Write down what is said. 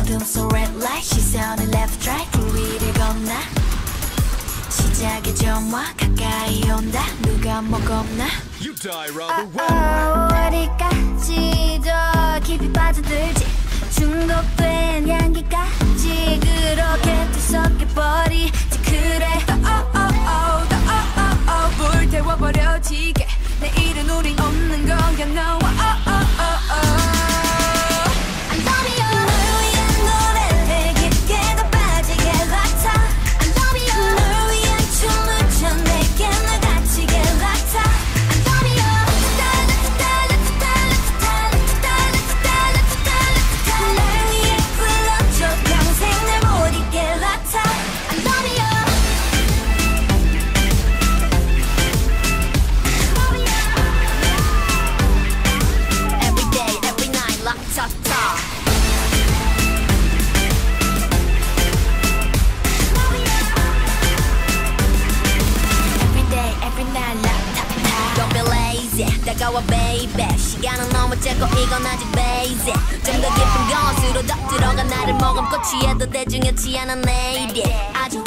어둠 속 red light 시선을 left right 불 위를 건너 시작의 점화 가까이 온다 누가 뭐 겁나 You die rather 어디까지 더 깊이 빠져들지 중독된 향기까지 그렇게 뒤섞여버리지 그래 불태워버려지게 내일은 우린 없는 건가 no 다가와 baby 시간은 너무 짧고 이건 아직 basic 좀 더 깊은 것으로 더 들어가 나를 머금고 취해도 대중이었지 않아 내일이 아주